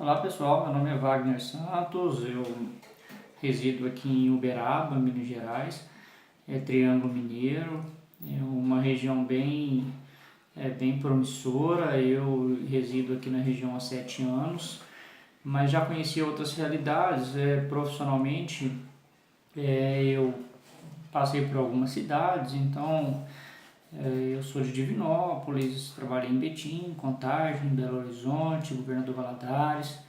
Olá pessoal, meu nome é Wagner Santos, eu resido aqui em Uberaba, Minas Gerais, Triângulo Mineiro, é uma região bem promissora. Eu resido aqui na região há 7 anos, mas já conheci outras realidades. Profissionalmente, eu passei por algumas cidades, então eu sou de Divinópolis, trabalhei em Betim, Contagem, Belo Horizonte, Governador Valadares.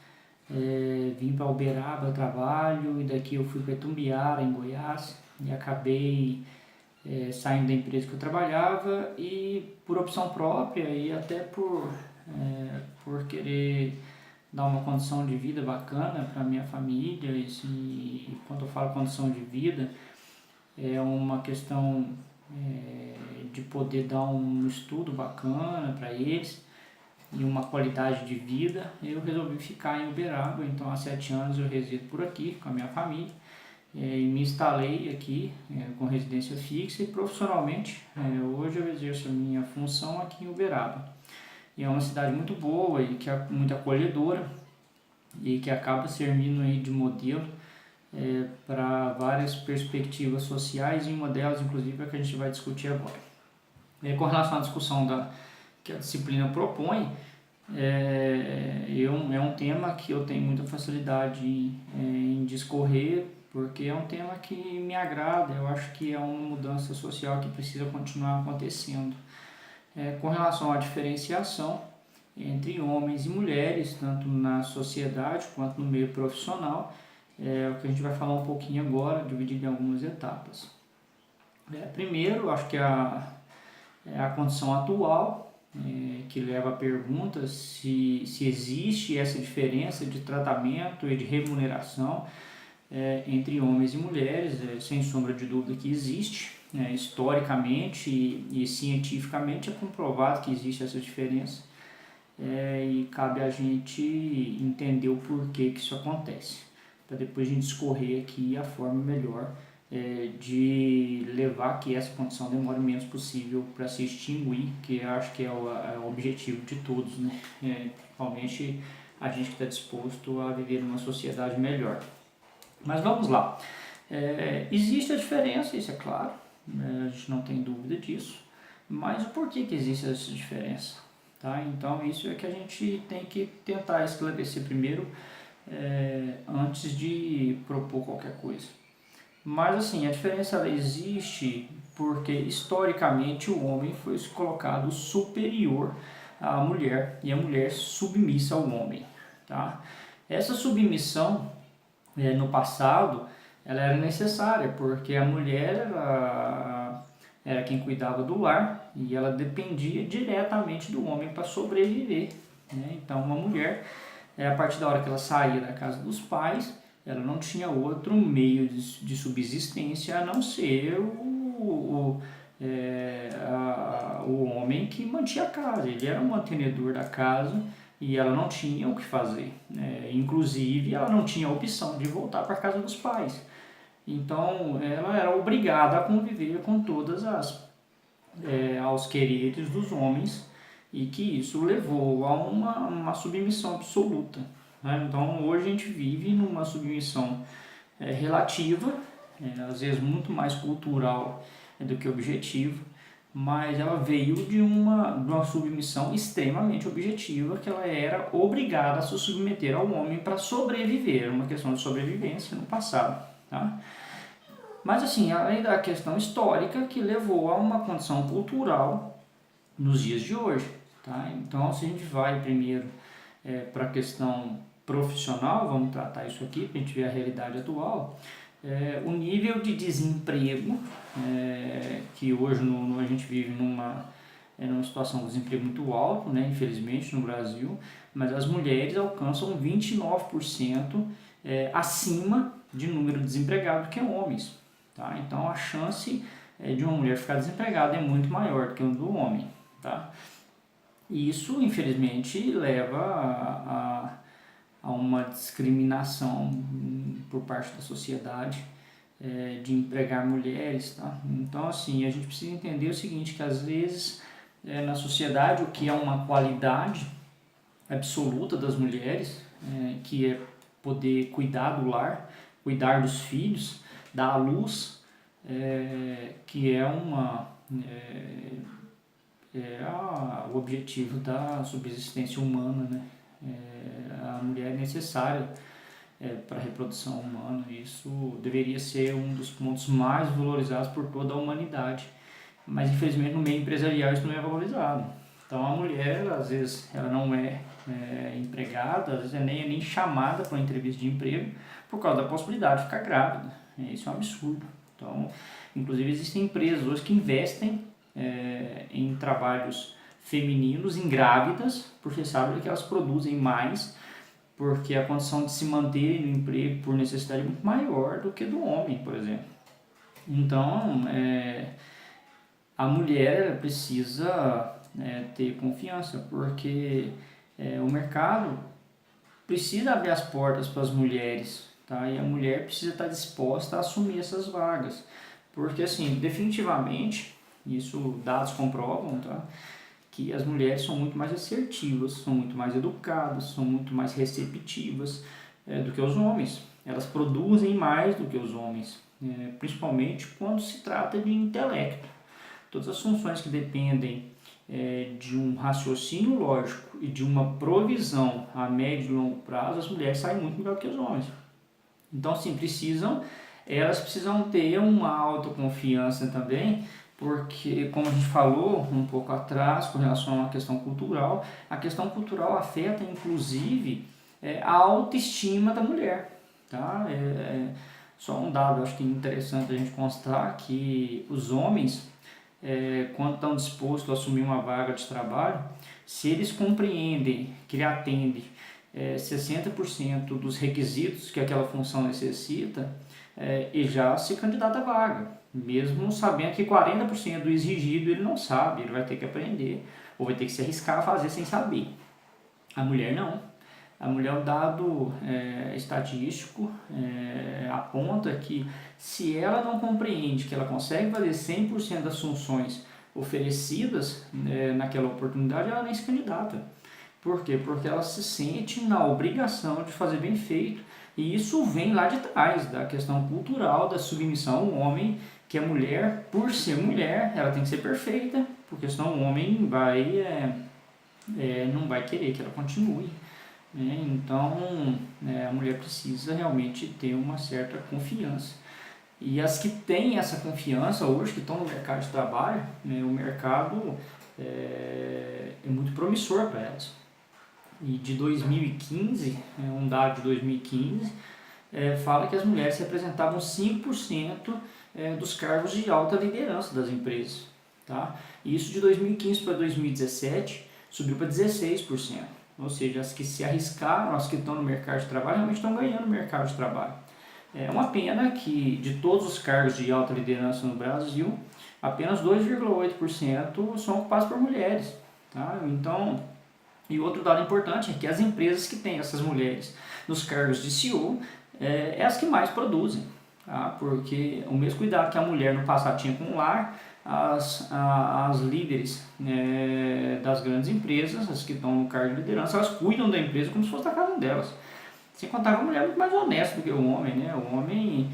Vim para Uberaba a trabalho e daqui eu fui para Itumbiara, em Goiás, e acabei saindo da empresa que eu trabalhava e por opção própria e até por querer dar uma condição de vida bacana para minha família. E quando eu falo condição de vida, é uma questão de poder dar um estudo bacana para eles e uma qualidade de vida. Eu resolvi ficar em Uberaba, então há 7 anos eu resido por aqui com a minha família, e me instalei aqui com residência fixa e profissionalmente hoje eu exerço a minha função aqui em Uberaba. E é uma cidade muito boa e que é muito acolhedora e que acaba servindo aí de modelo para várias perspectivas sociais, e uma delas inclusive é a que a gente vai discutir agora. Com relação à discussão que a disciplina propõe, é um tema que eu tenho muita facilidade em discorrer, porque é um tema que me agrada. Eu acho que é uma mudança social que precisa continuar acontecendo. Com relação à diferenciação entre homens e mulheres, tanto na sociedade quanto no meio profissional, é o que a gente vai falar um pouquinho agora, dividido em algumas etapas. Primeiro, acho que a condição atual, que leva a pergunta se existe essa diferença de tratamento e de remuneração entre homens e mulheres. Sem sombra de dúvida que existe. Historicamente e cientificamente é comprovado que existe essa diferença, e cabe a gente entender o porquê que isso acontece, para depois a gente discorrer aqui a forma melhor de levar que essa condição demore o menos possível para se extinguir, que eu acho que é o objetivo de todos, né? Principalmente a gente que está disposto a viver numa sociedade melhor. Mas vamos lá. Existe a diferença, isso é claro, a gente não tem dúvida disso, mas o porquê que existe essa diferença? Tá? Então isso é que a gente tem que tentar esclarecer primeiro, antes de propor qualquer coisa. Mas assim, a diferença ela existe porque historicamente o homem foi colocado superior à mulher e a mulher submissa ao homem. Tá? Essa submissão no passado ela era necessária, porque a mulher era quem cuidava do lar e ela dependia diretamente do homem para sobreviver, né? Então uma mulher, a partir da hora que ela saía da casa dos pais, ela não tinha outro meio de subsistência a não ser o homem que mantinha a casa. Ele era o mantenedor da casa e ela não tinha o que fazer. Inclusive, ela não tinha a opção de voltar para a casa dos pais. Então, ela era obrigada a conviver com todas aos quereres dos homens, e que isso levou a uma submissão absoluta. Né? Então, hoje a gente vive numa submissão relativa, às vezes muito mais cultural do que objetiva, mas ela veio de uma submissão extremamente objetiva, que ela era obrigada a se submeter ao homem para sobreviver. Era uma questão de sobrevivência no passado. Tá? Mas assim, além da questão histórica que levou a uma condição cultural nos dias de hoje. Tá? Então, se a gente vai primeiro para a questão profissional, vamos tratar isso aqui para a gente ver a realidade atual. O nível de desemprego, que hoje a gente vive numa situação de desemprego muito alto, né, infelizmente no Brasil, mas as mulheres alcançam 29% acima de número de desempregados que homens. Tá? Então a chance de uma mulher ficar desempregada é muito maior do que a do homem. Tá? E isso infelizmente leva a uma discriminação por parte da sociedade de empregar mulheres. Tá? Então assim, a gente precisa entender o seguinte, que às vezes na sociedade o que é uma qualidade absoluta das mulheres, que é poder cuidar do lar, cuidar dos filhos, dar à luz, que é o objetivo da subsistência humana, né? A mulher é necessária para a reprodução humana. Isso deveria ser um dos pontos mais valorizados por toda a humanidade, mas infelizmente no meio empresarial isso não é valorizado. Então a mulher, às vezes, ela não é empregada, às vezes nem chamada para uma entrevista de emprego por causa da possibilidade de ficar grávida. Isso é um absurdo. Então, inclusive existem empresas hoje que investem em trabalhos femininos, em grávidas, porque sabem que elas produzem mais, porque a condição de se manter no emprego por necessidade é muito maior do que do homem, por exemplo. Então, a mulher precisa ter confiança, porque o mercado precisa abrir as portas para as mulheres, tá? E a mulher precisa estar disposta a assumir essas vagas, porque assim, definitivamente, isso dados comprovam, tá? Que as mulheres são muito mais assertivas, são muito mais educadas, são muito mais receptivas do que os homens. Elas produzem mais do que os homens, principalmente quando se trata de intelecto. Todas as funções que dependem de um raciocínio lógico e de uma provisão a médio e longo prazo, as mulheres saem muito melhor que os homens. Então, sim, elas precisam ter uma autoconfiança também, porque, como a gente falou um pouco atrás com relação à questão cultural, a questão cultural afeta, inclusive, a autoestima da mulher. Tá? Só um dado, acho que é interessante a gente constar que os homens, quando estão dispostos a assumir uma vaga de trabalho, se eles compreendem que ele atende 60% dos requisitos que aquela função necessita, e já se candidata à vaga, mesmo sabendo que 40% do exigido ele não sabe, ele vai ter que aprender, ou vai ter que se arriscar a fazer sem saber. A mulher não. A mulher, o dado estatístico aponta que se ela não compreende que ela consegue fazer 100% das funções oferecidas naquela oportunidade, ela nem se candidata. Por quê? Porque ela se sente na obrigação de fazer bem feito. E isso vem lá de trás, da questão cultural, da submissão ao homem, que a mulher, por ser mulher, ela tem que ser perfeita, porque senão o homem não vai querer que ela continue. Então, a mulher precisa realmente ter uma certa confiança. E as que têm essa confiança hoje, que estão no mercado de trabalho, o mercado é muito promissor para elas. E de 2015, um dado de 2015, fala que as mulheres representavam 5% dos cargos de alta liderança das empresas. Tá? E isso de 2015 para 2017 subiu para 16%. Ou seja, as que se arriscaram, as que estão no mercado de trabalho, realmente estão ganhando no mercado de trabalho. É uma pena que de todos os cargos de alta liderança no Brasil, apenas 2,8% são ocupados por mulheres. Tá? Então, e outro dado importante é que as empresas que têm essas mulheres nos cargos de CEO é as que mais produzem. Tá? Porque o mesmo cuidado que a mulher no passado tinha com o lar, as líderes das grandes empresas, as que estão no cargo de liderança, elas cuidam da empresa como se fosse da casa delas. Sem contar que a mulher é muito mais honesta do que o homem, né? O homem,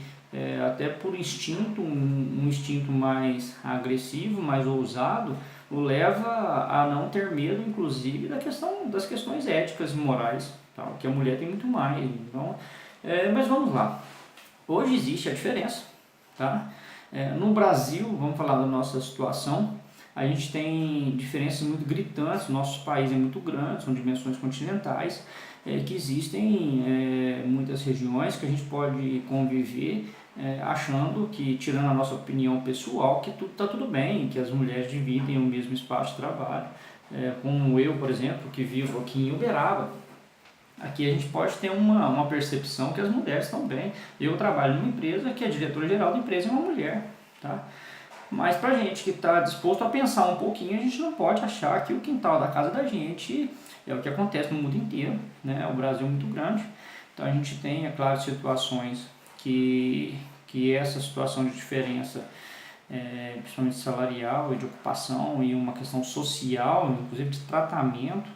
até por instinto, um instinto mais agressivo, mais ousado, o leva a não ter medo, inclusive, das questões éticas e morais, tá? Que a mulher tem muito mais. Então, mas vamos lá. Hoje existe a diferença, tá? No Brasil, vamos falar da nossa situação, a gente tem diferenças muito gritantes, nosso país é muito grande, são dimensões continentais, que existem muitas regiões que a gente pode conviver achando que, tirando a nossa opinião pessoal, que tudo está tudo bem, que as mulheres dividem o mesmo espaço de trabalho, como eu, por exemplo, que vivo aqui em Uberaba. Aqui a gente pode ter uma percepção que as mulheres estão bem. Eu trabalho numa empresa que a diretora-geral da empresa é uma mulher, tá? Mas pra gente que está disposto a pensar um pouquinho, a gente não pode achar que o quintal da casa da gente é o que acontece no mundo inteiro, né? O Brasil é muito grande, então a gente tem, é claro, situações que essa situação de diferença, principalmente salarial e de ocupação e uma questão social, inclusive de tratamento,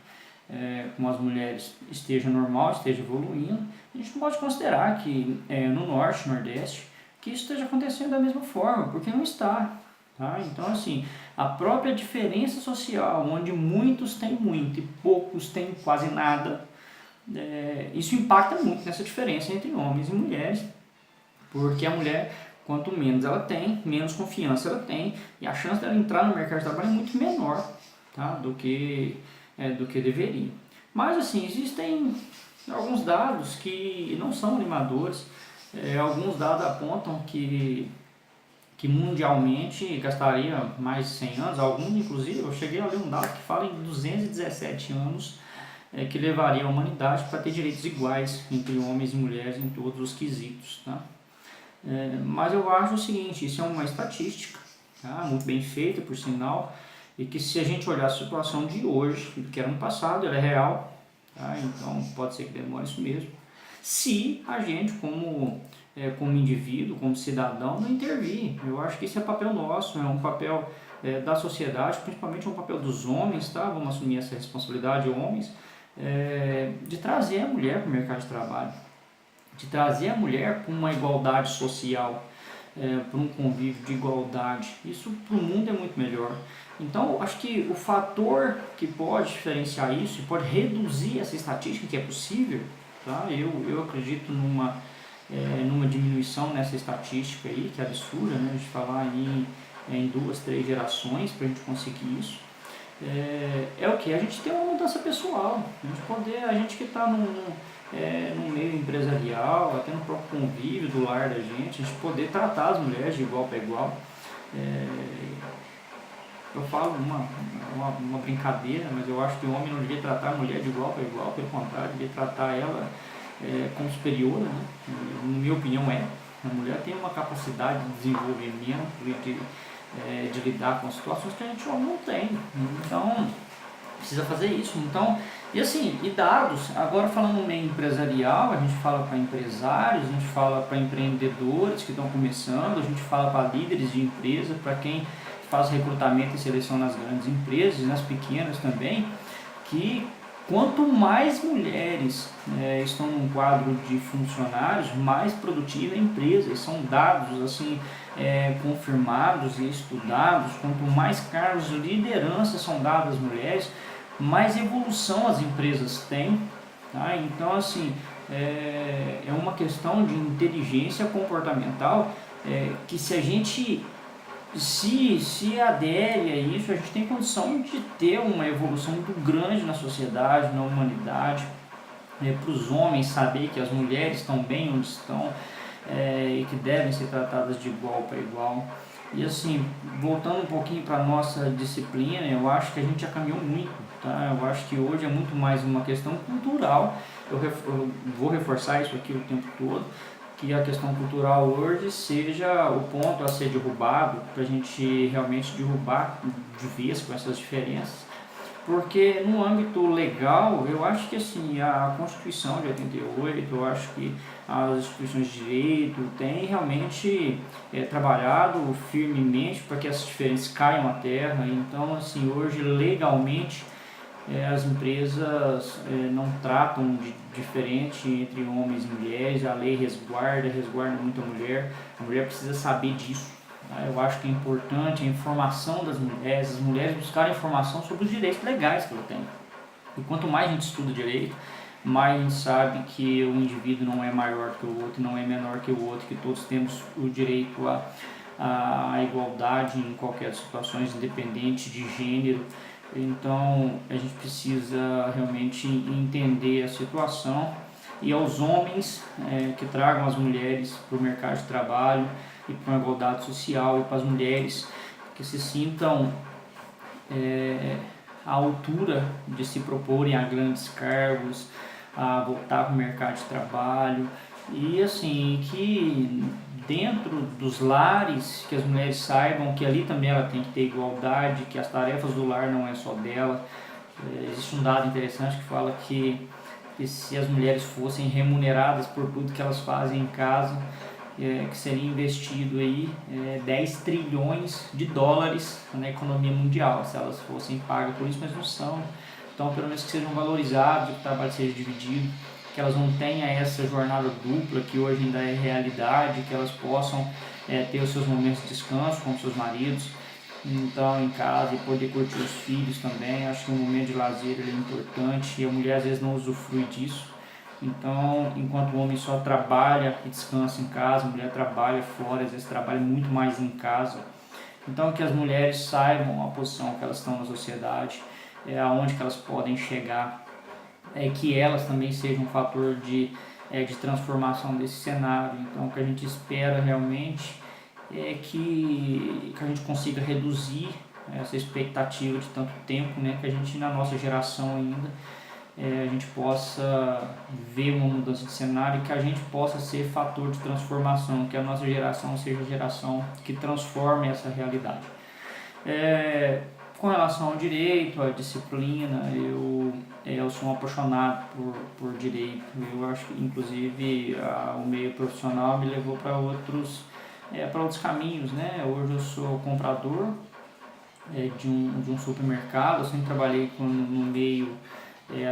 com as mulheres esteja normal, esteja evoluindo, a gente não pode considerar que no norte, nordeste, que isso esteja acontecendo da mesma forma, porque não está. Tá? Então, assim, a própria diferença social, onde muitos têm muito e poucos têm quase nada, isso impacta muito nessa diferença entre homens e mulheres, porque a mulher, quanto menos ela tem, menos confiança ela tem, e a chance dela entrar no mercado de trabalho é muito menor, tá? do que deveria. Mas, assim, existem alguns dados que não são animadores. Alguns dados apontam que mundialmente gastaria mais de 100 anos, alguns inclusive, eu cheguei a ler um dado que fala em 217 anos que levaria a humanidade para ter direitos iguais entre homens e mulheres em todos os quesitos. Tá? Mas eu acho o seguinte, isso é uma estatística, tá? Muito bem feita por sinal, e que se a gente olhar a situação de hoje, do que era no passado, ela é real, tá? Então pode ser que demore isso mesmo, se a gente como indivíduo, como cidadão, não intervir. Eu acho que esse é papel nosso, é um papel da sociedade, principalmente é um papel dos homens, tá? Vamos assumir essa responsabilidade, homens, de trazer a mulher para o mercado de trabalho, de trazer a mulher para uma igualdade social, para um convívio de igualdade. Isso para o mundo é muito melhor. Então, acho que o fator que pode diferenciar isso, e pode reduzir essa estatística, que é possível, tá? Eu acredito numa diminuição nessa estatística aí, que é absurda, né? De falar em 2, 3 gerações para a gente conseguir isso. O que? A gente tem uma mudança pessoal, a gente que está no meio empresarial, até no próprio convívio do lar da gente, a gente poder tratar as mulheres de igual para igual. Eu falo uma brincadeira, mas eu acho que o homem não devia tratar a mulher de igual para igual, pelo contrário, devia tratar ela como superior, né? Na minha opinião a mulher tem uma capacidade de desenvolvimento, de lidar com situações que a gente homem não tem, então precisa fazer isso. Então, e dados, agora falando no meio empresarial, a gente fala para empresários, a gente fala para empreendedores que estão começando, a gente fala para líderes de empresa, para quem faz recrutamento e seleção nas grandes empresas e nas pequenas também, que quanto mais mulheres estão num quadro de funcionários, mais produtiva é a empresa. E são dados assim, confirmados e estudados. Quanto mais cargos de liderança são dados às mulheres, mais evolução as empresas têm. Tá? Então, assim, é uma questão de inteligência comportamental que se a gente se adere a isso, a gente tem condição de ter uma evolução muito grande na sociedade, na humanidade, para os homens saber que as mulheres estão bem onde estão e que devem ser tratadas de igual para igual. E assim, voltando um pouquinho para a nossa disciplina, eu acho que a gente já caminhou muito, tá? Eu acho que hoje é muito mais uma questão cultural, eu vou reforçar isso aqui o tempo todo, que a questão cultural hoje seja o ponto a ser derrubado, para a gente realmente derrubar de vez com essas diferenças, porque no âmbito legal, eu acho que assim, a Constituição de 88, eu acho que as instituições de direito têm realmente trabalhado firmemente para que essas diferenças caiam à terra. Então, assim, hoje legalmente as empresas não tratam de diferente entre homens e mulheres, a lei resguarda muito a mulher precisa saber disso. Tá? Eu acho que é importante a informação das mulheres, as mulheres buscarem informação sobre os direitos legais que elas têm. E quanto mais a gente estuda direito, mais a gente sabe que o indivíduo não é maior que o outro, não é menor que o outro, que todos temos o direito à igualdade em qualquer situação, independente de gênero. Então a gente precisa realmente entender a situação, e aos homens que tragam as mulheres para o mercado de trabalho e para a igualdade social, e para as mulheres que se sintam à altura de se proporem a grandes cargos, a voltar para o mercado de trabalho, e assim, que dentro dos lares, que as mulheres saibam que ali também ela tem que ter igualdade, que as tarefas do lar não é só dela. Existe um dado interessante que fala que se as mulheres fossem remuneradas por tudo que elas fazem em casa, que seria investido aí 10 trilhões de dólares na economia mundial, se elas fossem pagas por isso, mas não são. Então, pelo menos que sejam valorizados, que o trabalho seja dividido, que elas não tenham essa jornada dupla que hoje ainda é realidade, que elas possam ter os seus momentos de descanso com seus maridos, então em casa, e poder curtir os filhos também. Acho que o momento de lazer é importante e a mulher às vezes não usufrui disso. Então, enquanto o homem só trabalha e descansa em casa, a mulher trabalha fora, às vezes trabalha muito mais em casa. Então, que as mulheres saibam a posição que elas estão na sociedade, aonde que elas podem chegar, que elas também sejam um fator de transformação desse cenário. Então, o que a gente espera realmente é que a gente consiga reduzir essa expectativa de tanto tempo, né, que a gente, na nossa geração ainda, a gente possa ver uma mudança de cenário e que a gente possa ser fator de transformação, que a nossa geração seja a geração que transforme essa realidade. Com relação ao direito, à disciplina, eu sou um apaixonado por direito. Eu acho que, inclusive, o meio profissional me levou para outros caminhos, né? Hoje eu sou comprador de um supermercado. Eu sempre trabalhei no meio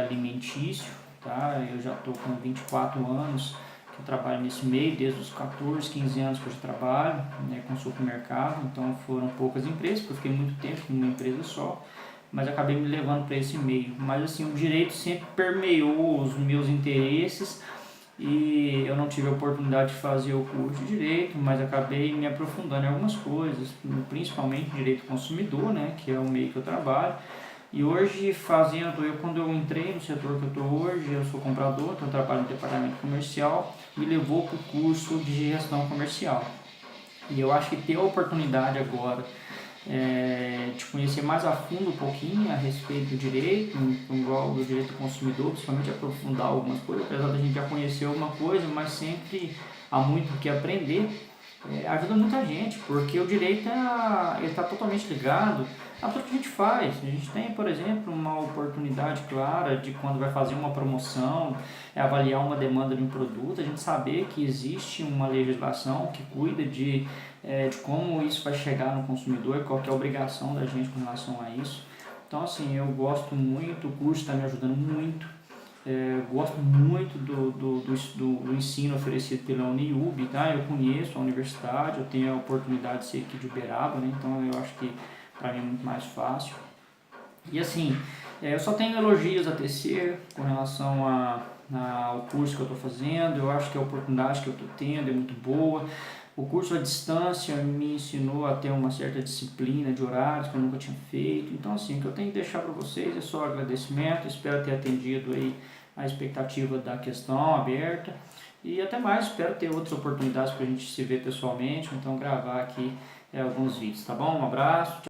alimentício, tá? Eu já estou com 24 anos que eu trabalho nesse meio, desde os 14, 15 anos que eu já trabalho com supermercado. Então foram poucas empresas, porque eu fiquei muito tempo numa empresa só, mas acabei me levando para esse meio. Mas assim, o direito sempre permeou os meus interesses e eu não tive a oportunidade de fazer o curso de direito, mas acabei me aprofundando em algumas coisas, principalmente direito consumidor, né, que é o meio que eu trabalho. E hoje, quando eu entrei no setor que eu estou hoje, eu sou comprador, então eu trabalho no departamento comercial, me levou para o curso de gestão comercial. E eu acho que ter a oportunidade agora de conhecer mais a fundo um pouquinho a respeito do direito, igual do direito do consumidor, principalmente aprofundar algumas coisas, apesar da gente já conhecer alguma coisa, mas sempre há muito o que aprender, ajuda muita gente, porque o direito está totalmente ligado a tudo que a gente faz. A gente tem, por exemplo, uma oportunidade clara de quando vai fazer uma promoção, avaliar uma demanda de um produto, a gente saber que existe uma legislação que cuida de como isso vai chegar no consumidor e qual que é a obrigação da gente com relação a isso. Então, assim, eu gosto muito, o curso está me ajudando muito. Gosto muito do ensino oferecido pela Uniub, tá? Eu conheço a universidade, eu tenho a oportunidade de ser aqui de Uberaba, né? Então eu acho que para mim é muito mais fácil. E assim, eu só tenho elogios a tecer com relação ao curso que eu estou fazendo. Eu acho que a oportunidade que eu estou tendo é muito boa. O curso à distância me ensinou a ter uma certa disciplina de horários que eu nunca tinha feito. Então, assim, o que eu tenho que deixar para vocês é só agradecimento. Espero ter atendido aí a expectativa da questão aberta. E até mais, espero ter outras oportunidades para a gente se ver pessoalmente, ou então gravar aqui alguns vídeos, tá bom? Um abraço.